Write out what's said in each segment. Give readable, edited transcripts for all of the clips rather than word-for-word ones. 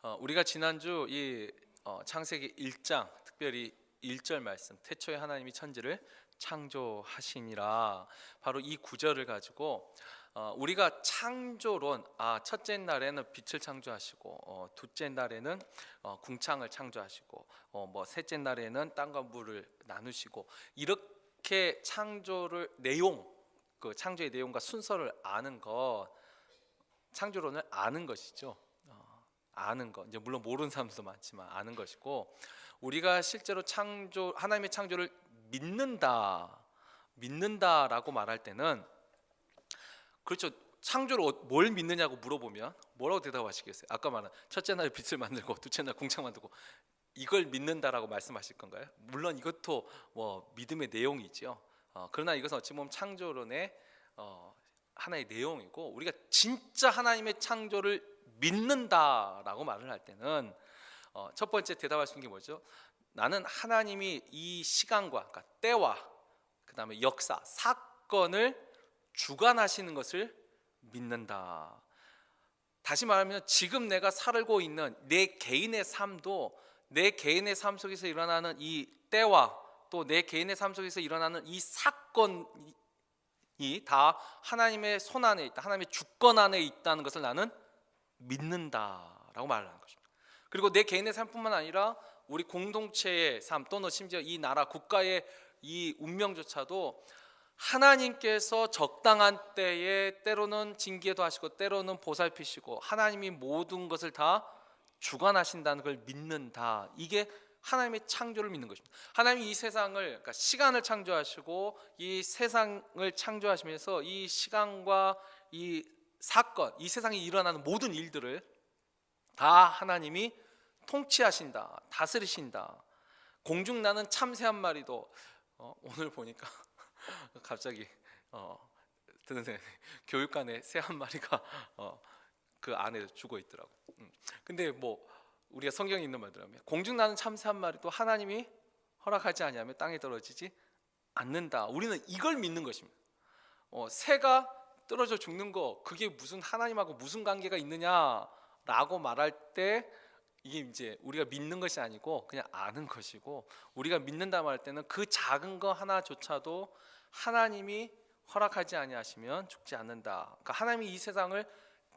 우리가 지난주 이 창세기 1장 특별히 1절 말씀 태초에 하나님이 천지를 창조하시니라, 바로 이 구절을 가지고 우리가 창조론, 첫째 날에는 빛을 창조하시고 둘째 날에는 궁창을 창조하시고 셋째 날에는 땅과 물을 나누시고, 이렇게 창조를 내용, 그 창조의 내용과 순서를 아는 것, 창조론을 아는 것이죠. 아는 것, 이제 물론 모르는 사람들도 많지만 아는 것이고, 우리가 실제로 하나님의 창조를 믿는다라고 말할 때는, 그렇죠, 창조를 뭘 믿느냐고 물어보면 뭐라고 대답하시겠어요? 아까 말한 첫째 날 빛을 만들고 둘째 날 궁창 만들고, 이걸 믿는다라고 말씀하실 건가요? 물론 이것도 믿음의 내용이죠. 그러나 이것은 어찌 보면 창조론의 하나의 내용이고, 우리가 진짜 하나님의 창조를 믿는다라고 말을 할 때는 첫 번째 대답할 수 있는 게 뭐죠? 나는 하나님이 이 시간과, 그러니까 때와 그 다음에 역사, 사건을 주관하시는 것을 믿는다. 다시 말하면 지금 내가 살고 있는 내 개인의 삶도, 내 개인의 삶 속에서 일어나는 이 때와 또 내 개인의 삶 속에서 일어나는 이 사건이 다 하나님의 손 안에 있다, 하나님의 주권 안에 있다는 것을 나는 믿는다라고 말을 하는 것입니다. 그리고 내 개인의 삶뿐만 아니라 우리 공동체의 삶, 또는 심지어 이 나라 국가의 이 운명조차도 하나님께서 적당한 때에 때로는 징계도 하시고 때로는 보살피시고 하나님이 모든 것을 다 주관하신다는 걸 믿는다. 이게 하나님의 창조를 믿는 것입니다. 하나님이 이 세상을, 그러니까 시간을 창조하시고 이 세상을 창조하시면서 이 시간과 이 사건, 이 세상에 일어나는 모든 일들을 다 하나님이 통치하신다, 다스리신다. 공중 나는 참새 한 마리도 오늘 보니까 갑자기 드는 생각이, 교육관에 새 한 마리가 그 안에 죽어 있더라고. 근데 우리가 성경에 있는 말들하면 공중 나는 참새 한 마리도 하나님이 허락하지 아니하면 땅에 떨어지지 않는다. 우리는 이걸 믿는 것입니다. 새가 떨어져 죽는 거, 그게 무슨 하나님하고 무슨 관계가 있느냐라고 말할 때, 이게 이제 우리가 믿는 것이 아니고 그냥 아는 것이고, 우리가 믿는다 말할 때는 그 작은 거 하나조차도 하나님이 허락하지 아니하시면 죽지 않는다. 그러니까 하나님이 이 세상을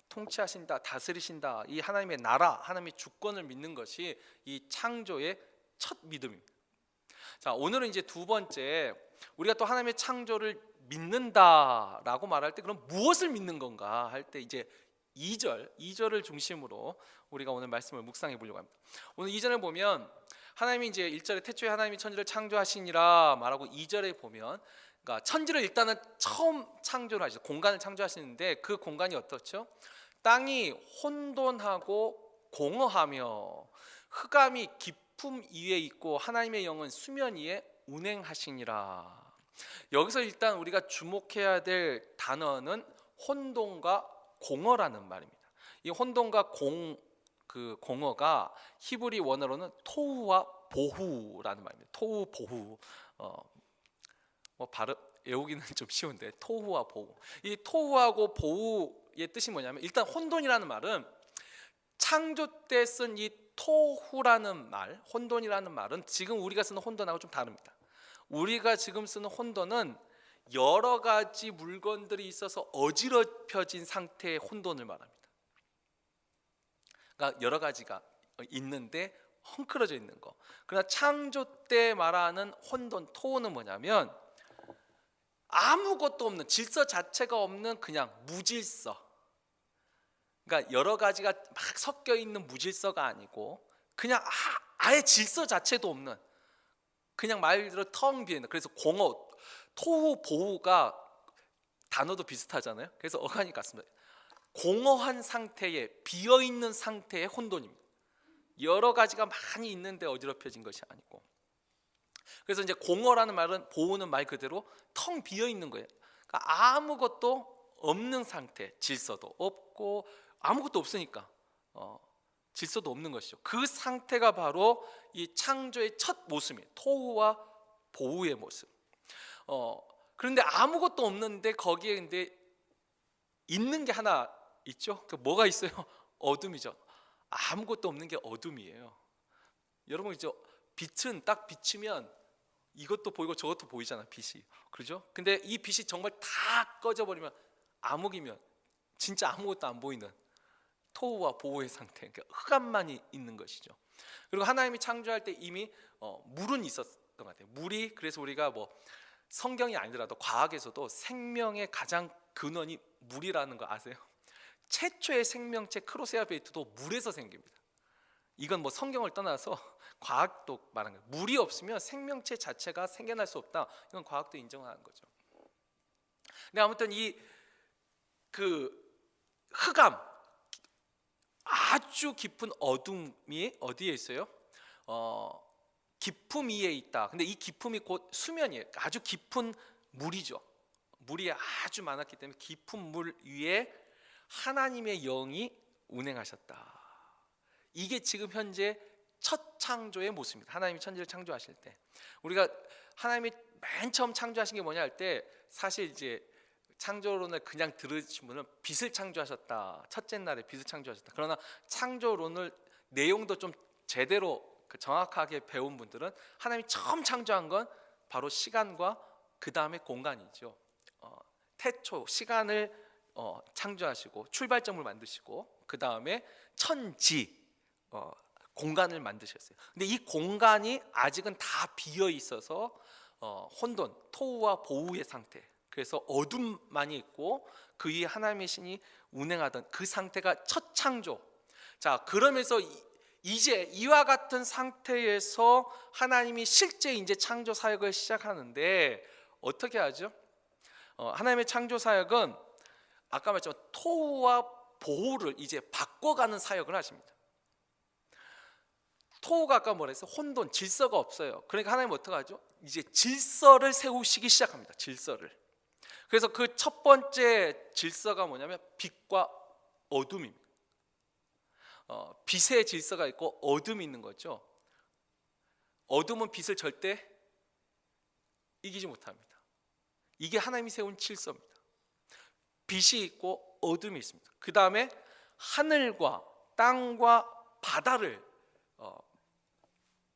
통치하신다, 다스리신다, 이 하나님의 나라, 하나님의 주권을 믿는 것이 이 창조의 첫 믿음입니다. 자, 오늘은 이제 두 번째, 우리가 또 하나님의 창조를 믿는다라고 말할 때 그럼 무엇을 믿는 건가 할 때, 이제 2절을 중심으로 우리가 오늘 말씀을 묵상해 보려고 합니다. 오늘 2절을 보면 하나님이 이제 1절에 태초에 하나님이 천지를 창조하시니라 말하고, 2절에 보면 그러니까 천지를 일단은 처음 창조를 하시죠. 공간을 창조하시는데 그 공간이 어떻죠? 땅이 혼돈하고 공허하며 흑암이 깊음 위에 있고 하나님의 영은 수면 위에 운행하시니라. 여기서 일단 우리가 주목해야 될 단어는 혼돈과 공허라는 말입니다. 이 혼돈과 공허가 히브리 원어로는 토후와 보후라는 말입니다. 토후 보후, 발음 외우기는 좀 쉬운데 토후와 보후. 이 토후하고 보후의 뜻이 뭐냐면, 일단 혼돈이라는 말은 창조 때 쓴 이 토후라는 말, 혼돈이라는 말은 지금 우리가 쓰는 혼돈하고 좀 다릅니다. 우리가 지금 쓰는 혼돈은 여러 가지 물건들이 있어서 어지럽혀진 상태의 혼돈을 말합니다. 그러니까 여러 가지가 있는데 헝클어져 있는 거. 그러나 창조 때 말하는 혼돈, 토는 뭐냐면 아무것도 없는, 질서 자체가 없는 그냥 무질서. 그러니까 여러 가지가 막 섞여 있는 무질서가 아니고 그냥 아예 질서 자체도 없는, 그냥 말 그대로 텅 비어 있는. 그래서 공허, 토후, 보후가 단어도 비슷하잖아요. 그래서 어간이 같습니다. 공허한 상태에, 비어 있는 상태의 혼돈입니다. 여러 가지가 많이 있는데 어지럽혀진 것이 아니고. 그래서 이제 공허라는 말은, 보후는 말 그대로 텅 비어 있는 거예요. 그러니까 아무것도 없는 상태, 질서도 없고 아무것도 없으니까 질서도 없는 것이죠. 그 상태가 바로 이 창조의 첫 모습이에요. 토후와 보후의 모습. 그런데 아무것도 없는데 거기에 근데 있는 게 하나 있죠. 그 뭐가 있어요? 어둠이죠. 아무것도 없는 게 어둠이에요. 여러분 이제 빛은 딱 비치면 이것도 보이고 저것도 보이잖아, 빛이. 그렇죠? 근데 이 빛이 정말 다 꺼져버리면 암흑이면 진짜 아무것도 안 보이는 토후와 보호의 상태, 그러니까 흑암만이 있는 것이죠. 그리고 하나님이 창조할 때 이미 물은 있었던 것 같아요. 물이, 그래서 우리가 뭐 성경이 아니더라도 과학에서도 생명의 가장 근원이 물이라는 거 아세요? 최초의 생명체 크로세아베이트도 물에서 생깁니다. 이건 뭐 성경을 떠나서 과학도 말하는 거예요. 물이 없으면 생명체 자체가 생겨날 수 없다. 이건 과학도 인정하는 거죠. 근데 아무튼 이 그 흑암, 아주 깊은 어둠이 어디에 있어요? 깊음 위에 있다. 근데 이 깊음이 곧 수면이에요. 아주 깊은 물이죠. 물이 아주 많았기 때문에 깊은 물 위에 하나님의 영이 운행하셨다. 이게 지금 현재 첫 창조의 모습입니다. 하나님이 천지를 창조하실 때 우리가 하나님이 맨 처음 창조하신 게 뭐냐 할 때 사실 이제 창조론을 그냥 들으신 분은 빛을 창조하셨다. 첫째 날에 빛을 창조하셨다. 그러나 창조론을 내용도 좀 제대로 정확하게 배운 분들은 하나님이 처음 창조한 건 바로 시간과 그 다음에 공간이죠. 태초 시간을 창조하시고 출발점을 만드시고 그 다음에 천지 공간을 만드셨어요. 근데 이 공간이 아직은 다 비어 있어서 혼돈, 토후와 보우의 상태. 그래서 어둠만이 있고 그 위에 하나님의 신이 운행하던 그 상태가 첫 창조. 자, 그러면서 이제 이와 같은 상태에서 하나님이 실제 이제 창조 사역을 시작하는데 어떻게 하죠? 하나님의 창조 사역은 아까 말했지만 토후와 보호를 이제 바꿔가는 사역을 하십니다. 토후가 아까 뭐라 했어요? 혼돈, 질서가 없어요. 그러니까 하나님은 어떻게 하죠? 이제 질서를 세우시기 시작합니다. 질서를. 그래서 그 첫 번째 질서가 뭐냐면 빛과 어둠입니다. 빛의 질서가 있고 어둠이 있는 거죠. 어둠은 빛을 절대 이기지 못합니다. 이게 하나님이 세운 질서입니다. 빛이 있고 어둠이 있습니다. 그 다음에 하늘과 땅과 바다를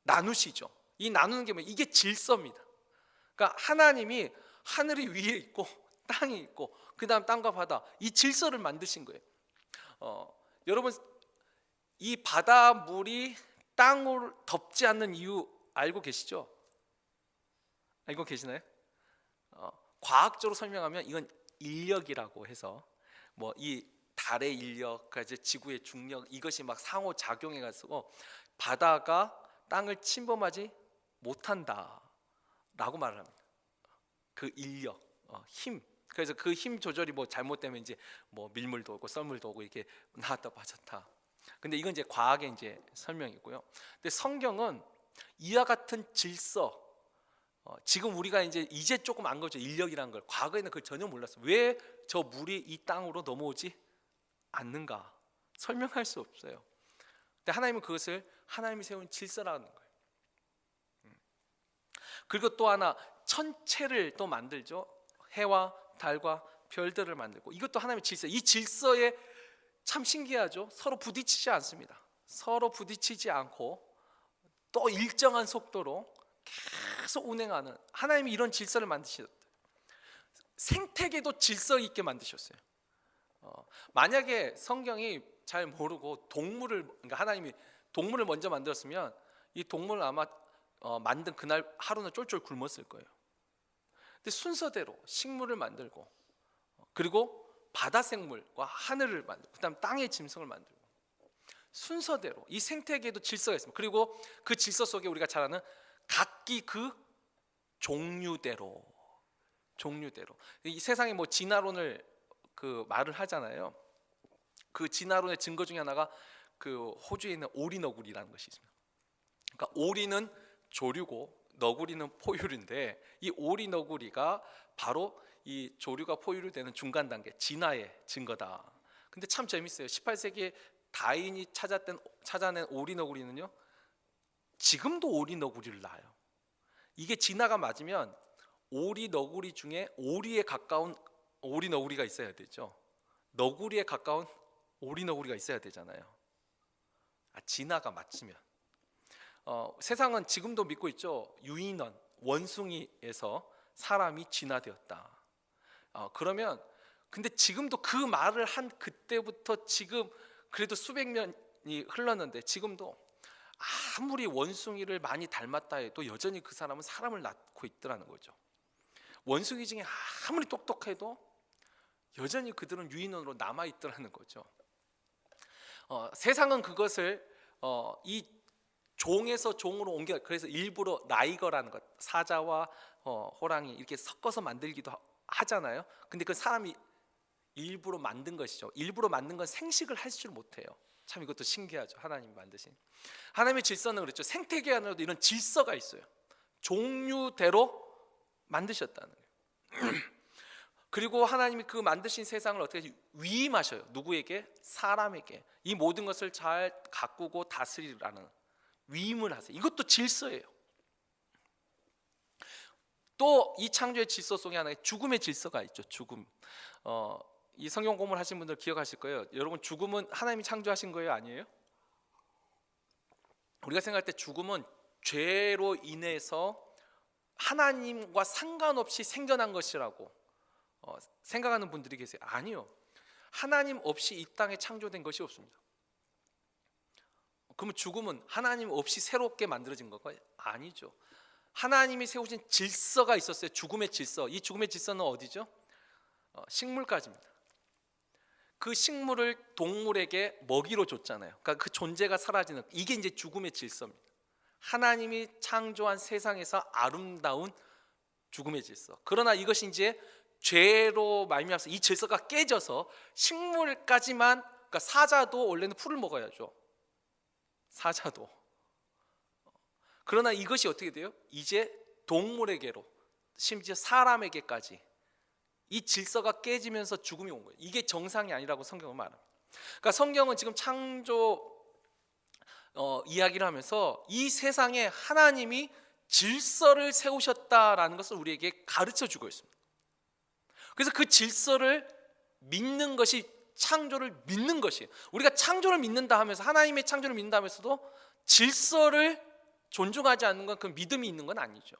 나누시죠. 이 나누는 게 뭐예요? 이게 질서입니다. 그러니까 하나님이 하늘이 위에 있고 땅이 있고 그 다음 땅과 바다, 이 질서를 만드신 거예요. 여러분 이 바닷물이 땅을 덮지 않는 이유 알고 계시죠? 알고 계시나요? 과학적으로 설명하면 이건 인력이라고 해서 뭐 이 달의 인력, 그래서 지구의 중력, 이것이 막 상호 작용해 가지고 바다가 땅을 침범하지 못한다라고 말을 합니다. 그 인력, 힘. 그래서 그 힘 조절이 뭐 잘못되면 이제 뭐 밀물도 오고 썰물도 오고 이렇게 나왔다 빠졌다. 근데 이건 이제 과학의 이제 설명이고요. 근데 성경은 이와 같은 질서, 지금 우리가 이제 조금 안 거죠. 인력이란 걸. 과거에는 그걸 전혀 몰랐어요. 왜 저 물이 이 땅으로 넘어오지 않는가? 설명할 수 없어요. 근데 하나님은 그것을 하나님이 세운 질서라는 거예요. 그리고 또 하나 천체를 또 만들죠. 해와 달과 별들을 만들고 이것도 하나님의 질서. 이 질서에 참 신기하죠. 서로 부딪히지 않습니다. 서로 부딪히지 않고 또 일정한 속도로 계속 운행하는 하나님이 이런 질서를 만드셨다. 생태계도 질서 있게 만드셨어요. 만약에 성경이 잘 모르고 그러니까 하나님이 동물을 먼저 만들었으면 이 동물은 아마 만든 그날 하루는 쫄쫄 굶었을 거예요. 근데 순서대로 식물을 만들고 그리고 바다 생물과 하늘을 만들고 그다음 땅의 짐승을 만들고 순서대로 이 생태계에도 질서가 있습니다. 그리고 그 질서 속에 우리가 잘 아는 각기 그 종류대로 이 세상에 뭐 진화론을 그 말을 하잖아요. 그 진화론의 증거 중에 하나가 그 호주에 있는 오리너구리라는 것이 있습니다. 그러니까 오리는 조류고 너구리는 포유류인데 이 오리너구리가 바로 이 조류가 포유류 되는 중간 단계 진화의 증거다. 근데 참 재밌어요. 18세기에 다윈이 찾아낸 오리너구리는요. 지금도 오리너구리를 낳아요. 이게 진화가 맞으면 오리너구리 중에 오리에 가까운 오리너구리가 있어야 되죠. 너구리에 가까운 오리너구리가 있어야 되잖아요. 진화가 마치면 세상은 지금도 믿고 있죠. 유인원, 원숭이에서 사람이 진화되었다. 그러면 근데 지금도 그 말을 한 그때부터 지금 그래도 수백 년이 흘렀는데 지금도 아무리 원숭이를 많이 닮았다 해도 여전히 그 사람은 사람을 낳고 있더라는 거죠. 원숭이 중에 아무리 똑똑해도 여전히 그들은 유인원으로 남아 있더라는 거죠. 세상은 그것을 이 종에서 종으로 옮겨, 그래서 일부러 나이거라는 것, 사자와 호랑이 이렇게 섞어서 만들기도 하잖아요. 근데 그 사람이 일부러 만든 것이죠. 일부러 만든 건 생식을 할 줄 못해요. 참 이것도 신기하죠. 하나님이 만드신 하나님의 질서는 그렇죠. 생태계 안에도 이런 질서가 있어요. 종류대로 만드셨다는 거예요. 그리고 하나님이 그 만드신 세상을 어떻게 위임하셔요. 누구에게? 사람에게. 이 모든 것을 잘 가꾸고 다스리라는 위임을 하세요. 이것도 질서예요. 또 이 창조의 질서 속에 하나의 죽음의 질서가 있죠. 죽음. 이 성경 공부를 하신 분들 기억하실 거예요. 여러분, 죽음은 하나님이 창조하신 거예요, 아니에요? 우리가 생각할 때 죽음은 죄로 인해서 하나님과 상관없이 생겨난 것이라고 생각하는 분들이 계세요. 아니요. 하나님 없이 이 땅에 창조된 것이 없습니다. 그러면 죽음은 하나님 없이 새롭게 만들어진 건가요? 아니죠. 하나님이 세우신 질서가 있었어요. 죽음의 질서. 이 죽음의 질서는 어디죠? 식물까지입니다. 그 식물을 동물에게 먹이로 줬잖아요. 그러니까 그 존재가 사라지는, 이게 이제 죽음의 질서입니다. 하나님이 창조한 세상에서 아름다운 죽음의 질서. 그러나 이것이 이제 죄로 말미암아서 이 질서가 깨져서 식물까지만, 그러니까 사자도 원래는 풀을 먹어야죠. 사자도. 그러나 이것이 어떻게 돼요? 이제 동물에게로, 심지어 사람에게까지 이 질서가 깨지면서 죽음이 온 거예요. 이게 정상이 아니라고 성경은 말합니다. 그러니까 성경은 지금 창조 이야기를 하면서 이 세상에 하나님이 질서를 세우셨다라는 것을 우리에게 가르쳐 주고 있습니다. 그래서 그 질서를 믿는 것이 창조를 믿는 것이에요. 우리가 창조를 믿는다 하면서, 하나님의 창조를 믿는다 하면서도 질서를 존중하지 않는 건 그 믿음이 있는 건 아니죠.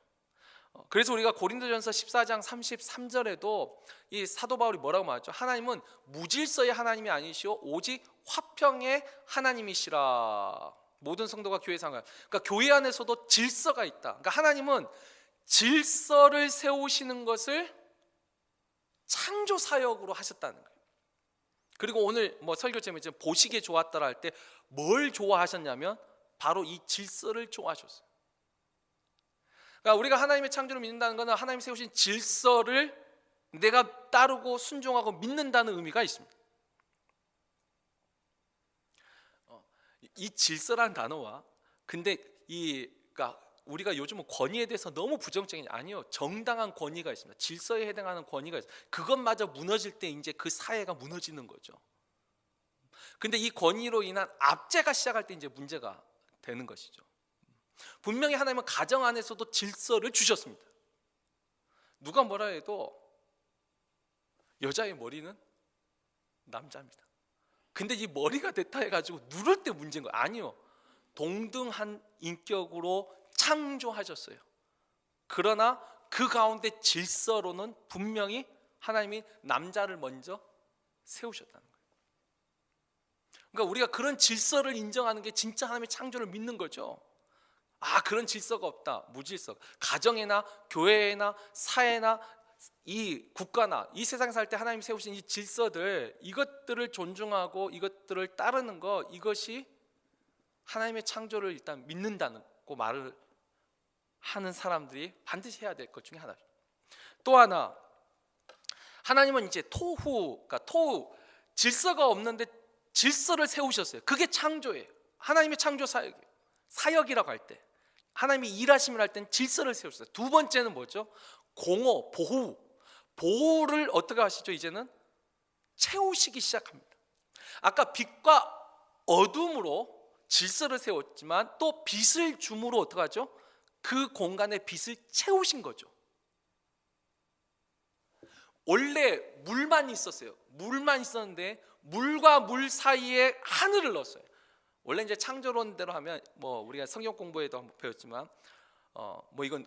그래서 우리가 고린도전서 14장 33절에도 이 사도 바울이 뭐라고 말하죠? 하나님은 무질서의 하나님이 아니시오 오직 화평의 하나님이시라. 모든 성도가 교회 생활. 그러니까 교회 안에서도 질서가 있다. 그러니까 하나님은 질서를 세우시는 것을 창조 사역으로 하셨다는 거예요. 그리고 오늘 설교 제목이 보시기에 좋았더라 할 때 뭘 좋아하셨냐면 바로 이 질서를 좋아하셨어요. 그러니까 우리가 하나님의 창조를 믿는다는 것은 하나님 세우신 질서를 내가 따르고 순종하고 믿는다는 의미가 있습니다. 이 질서라는 단어와, 근데 그러니까 우리가 요즘은 권위에 대해서 너무 부정적인, 아니요, 정당한 권위가 있습니다. 질서에 해당하는 권위가 있어요. 그것마저 무너질 때 이제 그 사회가 무너지는 거죠. 근데 이 권위로 인한 압제가 시작할 때 이제 문제가 되는 것이죠. 분명히 하나님은 가정 안에서도 질서를 주셨습니다. 누가 뭐라 해도 여자의 머리는 남자입니다. 근데 이 머리가 됐다 해가지고 누를 때 문제인 거예요. 아니요, 동등한 인격으로 창조하셨어요. 그러나 그 가운데 질서로는 분명히 하나님이 남자를 먼저 세우셨다는 거예요. 그러니까 우리가 그런 질서를 인정하는 게 진짜 하나님의 창조를 믿는 거죠. 그런 질서가 없다, 무질서. 가정이나 교회나 사회나 이 국가나 이 세상에 살 때 하나님이 세우신 이 질서들, 이것들을 존중하고 이것들을 따르는 것, 이것이 하나님의 창조를 일단 믿는다고 말을 하는 사람들이 반드시 해야 될 것 중에 하나죠. 또 하나, 하나님은 이제 그러니까 질서가 없는데 질서를 세우셨어요. 그게 창조예요. 하나님의 창조 사역이에요. 사역이라고 할 때, 하나님이 일하심을 할 때는 질서를 세우셨어요. 두 번째는 뭐죠? 공허, 보호를 어떻게 하시죠? 이제는 채우시기 시작합니다. 아까 빛과 어둠으로 질서를 세웠지만 또 빛을 줌으로 어떻게 하죠? 그 공간에 빛을 채우신 거죠. 원래 물만 있었어요. 물만 있었는데 물과 물 사이에 하늘을 넣었어요. 원래 이제 창조론대로 하면 뭐 우리가 성경 공부에도 한번 배웠지만 뭐 이건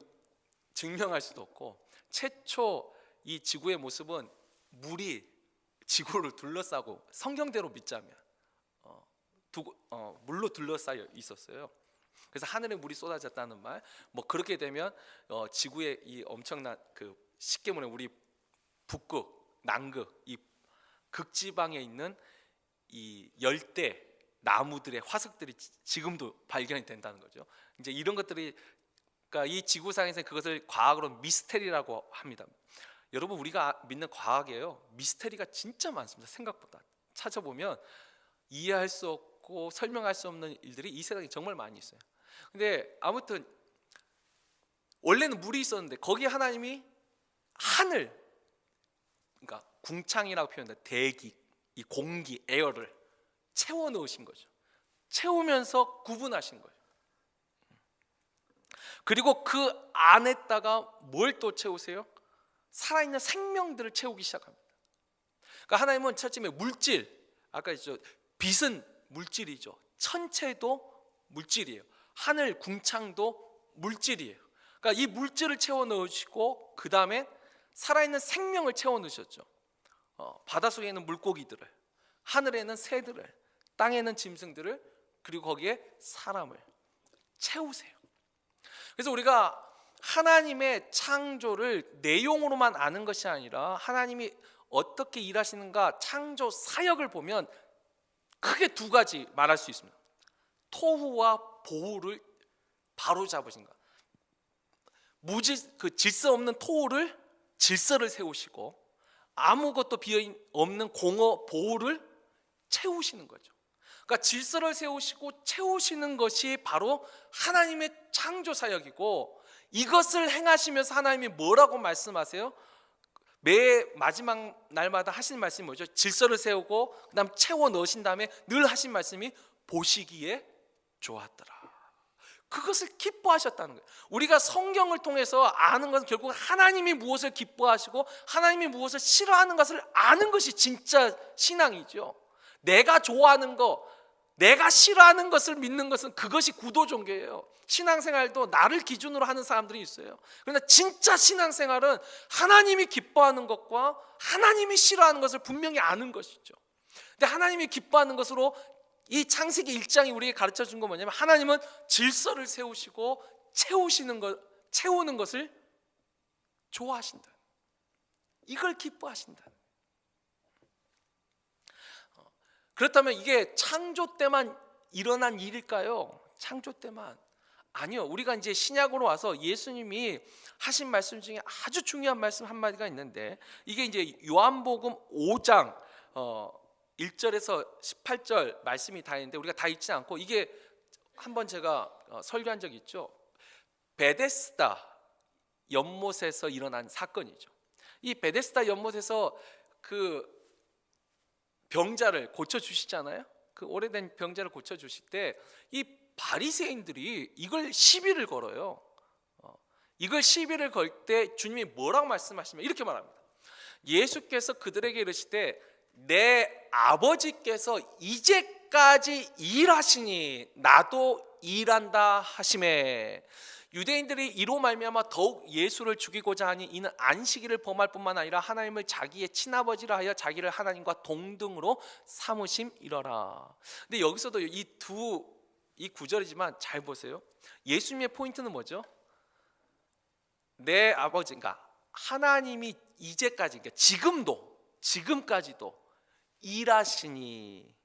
증명할 수도 없고, 최초 이 지구의 모습은 물이 지구를 둘러싸고, 성경대로 믿자면 물로 둘러싸여 있었어요. 그래서 하늘에 물이 쏟아졌다는 말, 뭐 그렇게 되면 지구의 이 엄청난 그 쉽게 말하면 우리 북극, 남극, 이 극지방에 있는 이 열대 나무들의 화석들이 지금도 발견이 된다는 거죠. 이제 이런 것들이, 그러니까 이 지구상에서 그것을 과학으로 미스테리라고 합니다. 여러분, 우리가 믿는 과학이에요, 미스테리가 진짜 많습니다. 생각보다 찾아보면 이해할 수 없고 설명할 수 없는 일들이 이 세상에 정말 많이 있어요. 근데 아무튼 원래는 물이 있었는데 거기에 하나님이 하늘, 그러니까 궁창이라고 표현된 대기, 이 공기, 에어를 채워 넣으신 거죠. 채우면서 구분하신 거예요. 그리고 그 안에다가 뭘 또 채우세요? 살아있는 생명들을 채우기 시작합니다. 그러니까 하나님은 첫째에 물질, 아까 했죠, 빛은 물질이죠. 천체도 물질이에요. 하늘 궁창도 물질이에요. 그러니까 이 물질을 채워 넣으시고, 그 다음에 살아있는 생명을 채워 넣으셨죠. 바닷속에 있는 물고기들을, 하늘에는 새들을, 땅에는 짐승들을, 그리고 거기에 사람을 채우세요. 그래서 우리가 하나님의 창조를 내용으로만 아는 것이 아니라 하나님이 어떻게 일하시는가, 창조 사역을 보면 크게 두 가지 말할 수 있습니다. 토후와 보후를 바로 잡으신 것. 그 질서 없는 토후를 질서를 세우시고, 아무것도 비어 없는 공허 보후를 채우시는 거죠. 그러니까 질서를 세우시고 채우시는 것이 바로 하나님의 창조 사역이고, 이것을 행하시면서 하나님이 뭐라고 말씀하세요? 매 마지막 날마다 하시는 말씀이 뭐죠? 질서를 세우고 그다음 채워 넣으신 다음에 늘 하신 말씀이 보시기에 좋았더라. 그것을 기뻐하셨다는 거예요. 우리가 성경을 통해서 아는 것은 결국 하나님이 무엇을 기뻐하시고 하나님이 무엇을 싫어하는 것을 아는 것이 진짜 신앙이죠. 내가 좋아하는 거, 내가 싫어하는 것을 믿는 것은 그것이 구도 종교예요. 신앙생활도 나를 기준으로 하는 사람들이 있어요. 그러나 진짜 신앙생활은 하나님이 기뻐하는 것과 하나님이 싫어하는 것을 분명히 아는 것이죠. 근데 하나님이 기뻐하는 것으로 이 창세기 1장이 우리에게 가르쳐 준 건 뭐냐면, 하나님은 질서를 세우시고 채우는 것을 좋아하신다. 이걸 기뻐하신다. 그렇다면 이게 창조 때만 일어난 일일까요? 창조 때만 아니요. 우리가 이제 신약으로 와서 예수님이 하신 말씀 중에 아주 중요한 말씀 한마디가 있는데, 이게 이제 요한복음 5장 1절에서 18절 말씀이 다 있는데 우리가 다 읽지 않고, 이게 한번 제가 설교한 적이 있죠. 베데스다 연못에서 일어난 사건이죠. 이 베데스다 연못에서 그 병자를 고쳐 주시잖아요. 그 오래된 병자를 고쳐 주실 때 이 바리새인들이 이걸 시비를 걸어요. 이걸 시비를 걸 때 주님이 뭐라고 말씀하시면 이렇게 말합니다. 예수께서 그들에게 이르시되 내 아버지께서 이제까지 일하시니 나도 일한다 하시매. 유대인들이 이로 말미암아 더욱 예수를 죽이고자 하니 이는 안식일을 범할 뿐만 아니라 하나님을 자기의 친아버지라 하여 자기를 하나님과 동등으로 삼으심이러라. 근데 여기서도 이 구절이지만 잘 보세요. 예수님의 포인트는 뭐죠? 내 아버지가 하나님이 이제까지, 그러니까 지금까지도 일하시니.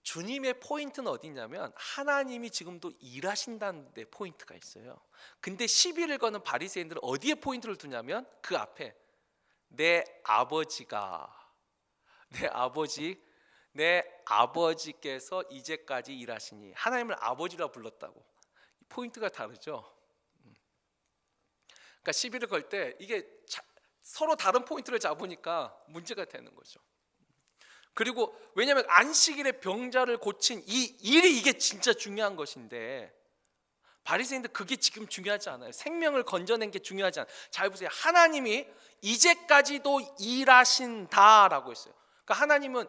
주님의 포인트는 어디 있냐면 하나님이 지금도 일하신다는 데 포인트가 있어요. 근데 시비를 거는 바리새인들은 어디에 포인트를 두냐면 그 앞에 내 아버지께서 이제까지 일하시니. 하나님을 아버지라 불렀다고. 포인트가 다르죠. 그러니까 시비를 걸 때 이게 서로 다른 포인트를 잡으니까 문제가 되는 거죠. 그리고 왜냐하면 안식일에 병자를 고친 이 일이 이게 진짜 중요한 것인데, 바리새인들 그게 지금 중요하지 않아요. 생명을 건져낸 게 중요하지 않아요. 잘 보세요. 하나님이 이제까지도 일하신다라고 했어요. 그러니까 하나님은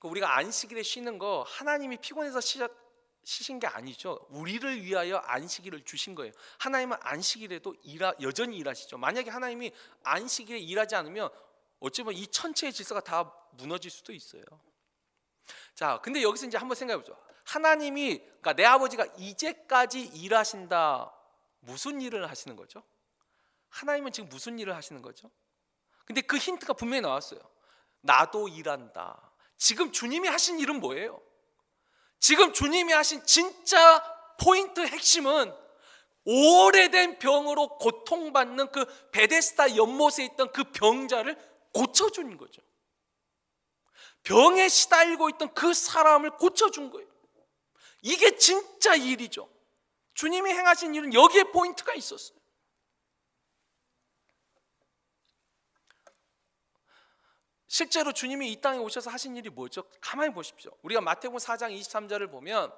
우리가 안식일에 쉬는 거 하나님이 피곤해서 쉬신 게 아니죠. 우리를 위하여 안식일을 주신 거예요. 하나님은 안식일에도 여전히 일하시죠. 만약에 하나님이 안식일에 일하지 않으면 어찌 보면 이 천체의 질서가 다 무너질 수도 있어요. 자, 근데 여기서 이제 한번 생각해 보죠. 하나님이, 그러니까 내 아버지가 이제까지 일하신다. 무슨 일을 하시는 거죠? 하나님은 지금 무슨 일을 하시는 거죠? 근데 그 힌트가 분명히 나왔어요. 나도 일한다. 지금 주님이 하신 일은 뭐예요? 지금 주님이 하신 진짜 포인트 핵심은 오래된 병으로 고통받는 그 베데스다 연못에 있던 그 병자를 고쳐준 거죠. 병에 시달리고 있던 그 사람을 고쳐준 거예요. 이게 진짜 일이죠. 주님이 행하신 일은 여기에 포인트가 있었어요. 실제로 주님이 이 땅에 오셔서 하신 일이 뭐죠? 가만히 보십시오. 우리가 마태복음 4장 23절을 보면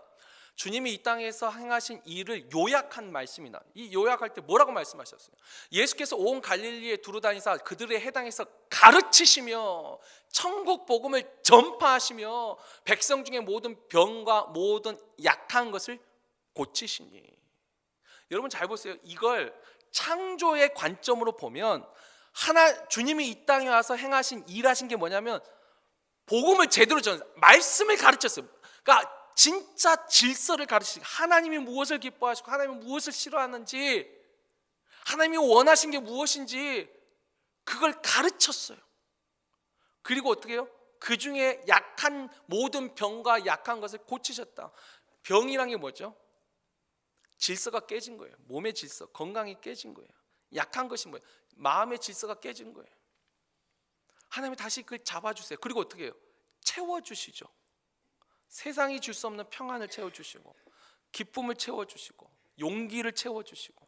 주님이 이 땅에서 행하신 일을 요약한 말씀이 나와요. 이 요약할 때 뭐라고 말씀하셨어요? 예수께서 온 갈릴리에 두루다니사 그들에 해당해서 가르치시며 천국 복음을 전파하시며 백성 중에 모든 병과 모든 약한 것을 고치시니. 여러분 잘 보세요. 이걸 창조의 관점으로 보면 주님이 이 땅에 와서 행하신 일하신 게 뭐냐면 복음을 제대로 말씀을 가르쳤어요. 그러니까 진짜 질서를 가르치시고 하나님이 무엇을 기뻐하시고 하나님이 무엇을 싫어하는지 하나님이 원하신 게 무엇인지 그걸 가르쳤어요. 그리고 어떻게 해요? 그 중에 약한 모든 병과 약한 것을 고치셨다. 병이란 게 뭐죠? 질서가 깨진 거예요. 몸의 질서, 건강이 깨진 거예요. 약한 것이 뭐예요? 마음의 질서가 깨진 거예요. 하나님이 다시 그걸 잡아주세요. 그리고 어떻게 해요? 채워주시죠. 세상이 줄 수 없는 평안을 채워주시고 기쁨을 채워주시고 용기를 채워주시고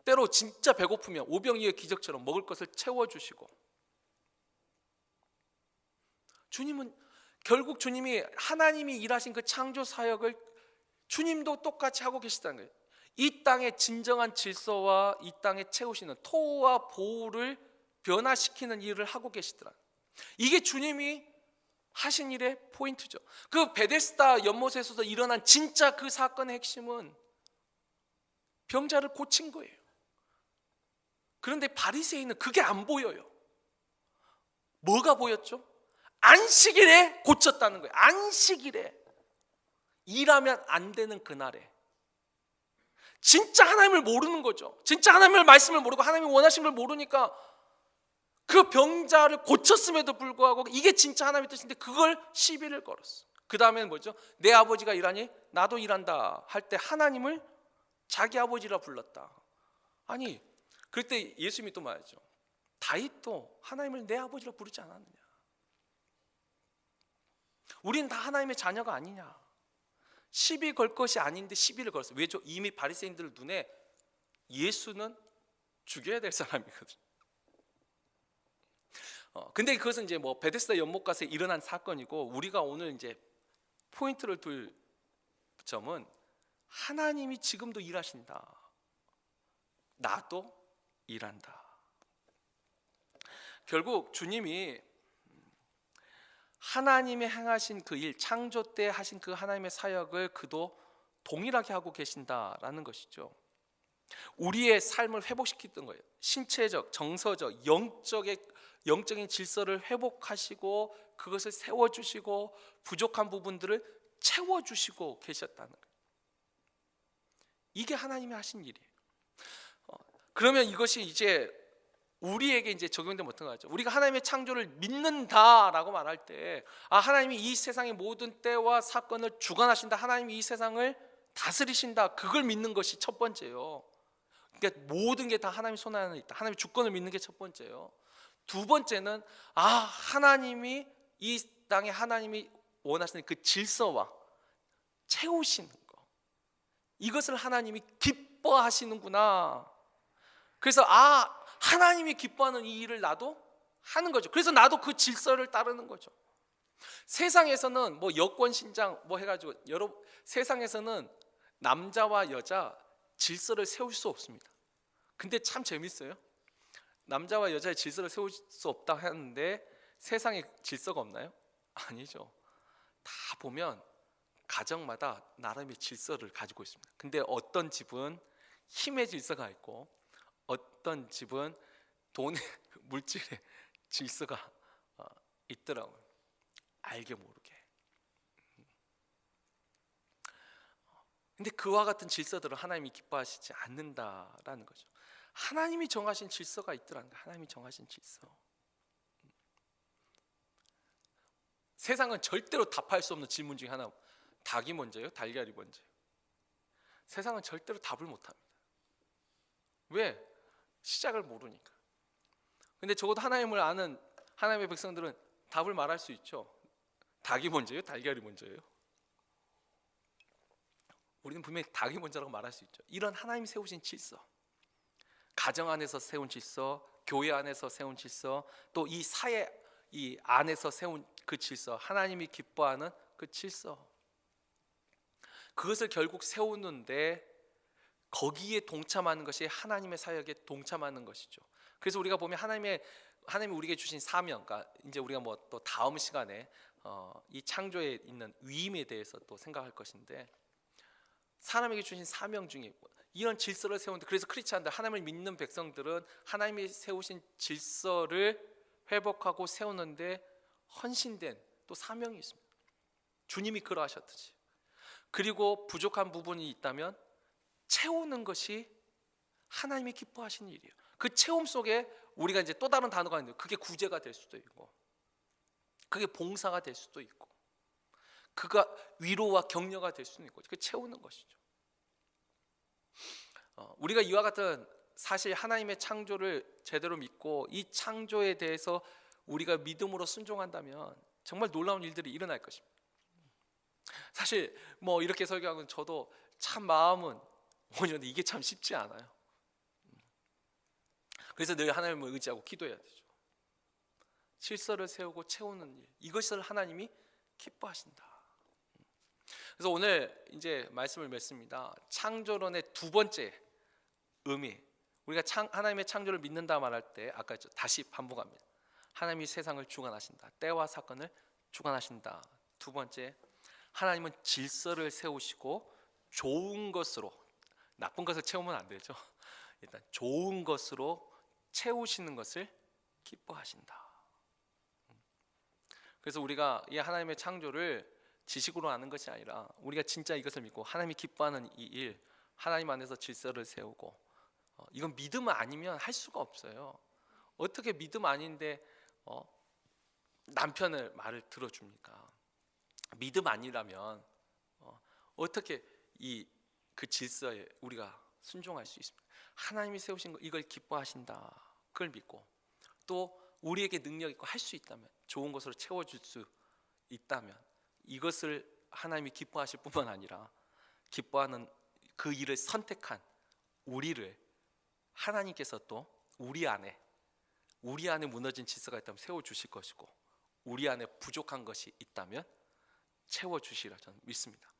때로 진짜 배고프면 오병이어의 기적처럼 먹을 것을 채워주시고 주님은 결국 주님이 하나님이 일하신 그 창조 사역을 주님도 똑같이 하고 계시다는 거예요. 이 땅의 진정한 질서와 이 땅에 채우시는 토와 보호를 변화시키는 일을 하고 계시더라. 이게 주님이 하신 일의 포인트죠. 그 베데스다 연못에서도 일어난 진짜 그 사건의 핵심은 병자를 고친 거예요. 그런데 바리새인은 그게 안 보여요. 뭐가 보였죠? 안식일에 고쳤다는 거예요. 안식일에 일하면 안 되는 그날에 진짜 하나님을 모르는 거죠. 진짜 하나님의 말씀을 모르고 하나님이 원하신 걸 모르니까 그 병자를 고쳤음에도 불구하고 이게 진짜 하나님의 뜻인데 그걸 시비를 걸었어. 그 다음에는 뭐죠? 내 아버지가 일하니 나도 일한다 할 때 하나님을 자기 아버지라 불렀다. 아니 그럴 때 예수님이 또 말하죠. 다윗도 하나님을 내 아버지라 부르지 않았느냐. 우리는 다 하나님의 자녀가 아니냐. 시비 걸 것이 아닌데 시비를 걸었어요. 왜죠? 이미 바리새인들 눈에 예수는 죽여야 될 사람이거든요. 근데 그것은 이제 뭐 베데스다 연못 가서 일어난 사건이고 우리가 오늘 이제 포인트를 둘 점은 하나님이 지금도 일하신다. 나도 일한다. 결국 주님이 하나님이 행하신 그 일, 창조 때 하신 그 하나님의 사역을 그도 동일하게 하고 계신다라는 것이죠. 우리의 삶을 회복시켰던 거예요. 신체적, 정서적, 영적인 질서를 회복하시고 그것을 세워주시고 부족한 부분들을 채워주시고 계셨다는 거예요. 이게 하나님이 하신 일이에요. 그러면 이것이 이제 우리에게 이제 적용되면 어떤 거죠? 우리가 하나님의 창조를 믿는다라고 말할 때, 하나님이 이 세상의 모든 때와 사건을 주관하신다. 하나님이 이 세상을 다스리신다. 그걸 믿는 것이 첫 번째요. 그러니까 모든 게 다 하나님 손 안에 있다. 하나님의 주권을 믿는 게 첫 번째요. 두 번째는 하나님이 이 땅에 하나님이 원하시는 그 질서와 채우시는 거, 이것을 하나님이 기뻐하시는구나. 그래서 하나님이 기뻐하는 이 일을 나도 하는 거죠. 그래서 나도 그 질서를 따르는 거죠. 세상에서는 뭐 여권 신장 뭐 해가지고 세상에서는 남자와 여자 질서를 세울 수 없습니다. 근데 참 재밌어요. 남자와 여자의 질서를 세울 수 없다 하는데 세상에 질서가 없나요? 아니죠. 다 보면 가정마다 나름의 질서를 가지고 있습니다. 근데 어떤 집은 힘의 질서가 있고 어떤 집은 돈의 물질의 질서가 있더라고요. 알게 모르게. 근데 그와 같은 질서들을 하나님이 기뻐하시지 않는다라는 거죠. 하나님이 정하신 질서가 있더라는 거예요. 하나님이 정하신 질서. 세상은 절대로 답할 수 없는 질문 중에 하나. 닭이 먼저예요? 달걀이 먼저예요? 세상은 절대로 답을 못합니다. 왜? 시작을 모르니까. 근데 적어도 하나님을 아는 하나님의 백성들은 답을 말할 수 있죠. 닭이 먼저예요? 달걀이 먼저예요? 우리는 분명히 닭이 먼저라고 말할 수 있죠. 이런 하나님이 세우신 질서, 가정 안에서 세운 질서, 교회 안에서 세운 질서, 또 이 사회 이 안에서 세운 그 질서, 하나님이 기뻐하는 그 질서, 그것을 결국 세우는데 거기에 동참하는 것이 하나님의 사역에 동참하는 것이죠. 그래서 우리가 보면 하나님이 우리에게 주신 사명, 그러니까 이제 우리가 뭐 또 다음 시간에 이 창조에 있는 위임에 대해서 또 생각할 것인데, 사람에게 주신 사명 중에 이런 질서를 세우는데, 그래서 크리스찬들, 하나님을 믿는 백성들은 하나님이 세우신 질서를 회복하고 세우는데 헌신된 또 사명이 있습니다. 주님이 그러하셨듯이. 그리고 부족한 부분이 있다면 채우는 것이 하나님이 기뻐하시는 일이에요. 그 채움 속에 우리가 이제 또 다른 단어가 있는데, 그게 구제가 될 수도 있고, 그게 봉사가 될 수도 있고, 그가 위로와 격려가 될 수도 있고, 그 채우는 것이죠. 우리가 이와 같은 사실 하나님의 창조를 제대로 믿고 이 창조에 대해서 우리가 믿음으로 순종한다면 정말 놀라운 일들이 일어날 것입니다. 사실 뭐 이렇게 설교하고 저도 참 마음은 오는데 이게 참 쉽지 않아요. 그래서 늘 하나님을 의지하고 기도해야 되죠. 질서를 세우고 채우는 일, 이것을 하나님이 기뻐하신다. 그래서 오늘 이제 말씀을 맺습니다. 창조론의 두 번째 의미, 우리가 하나님의 창조를 믿는다 말할 때 아까 다시 반복합니다. 하나님이 세상을 주관하신다, 때와 사건을 주관하신다. 두 번째, 하나님은 질서를 세우시고 좋은 것으로, 나쁜 것을 채우면 안 되죠. 일단 좋은 것으로 채우시는 것을 기뻐하신다. 그래서 우리가 이 하나님의 창조를 지식으로 아는 것이 아니라 우리가 진짜 이것을 믿고 하나님이 기뻐하는 이 일, 하나님 안에서 질서를 세우고, 이건 믿음 아니면 할 수가 없어요. 어떻게 믿음 아닌데 남편의 말을 들어줍니까? 믿음 아니라면 어떻게 그 질서에 우리가 순종할 수 있습니까? 하나님이 세우신 거, 이걸 기뻐하신다, 그걸 믿고, 또 우리에게 능력 있고 할 수 있다면, 좋은 것으로 채워줄 수 있다면, 이것을 하나님이 기뻐하실 뿐만 아니라 기뻐하는 그 일을 선택한 우리를 하나님께서 또 우리 안에 무너진 질서가 있다면 세워주실 것이고, 우리 안에 부족한 것이 있다면 채워주시리라 저는 믿습니다.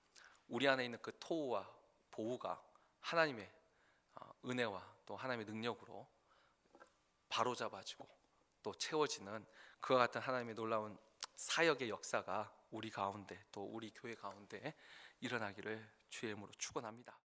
우리 안에 있는 그 토우와 보우가 하나님의 은혜와 또 하나님의 능력으로 바로잡아지고 또 채워지는 그와 같은 하나님의 놀라운 사역의 역사가 우리 가운데, 또 우리 교회 가운데 일어나기를 주의 이름으로 축원합니다.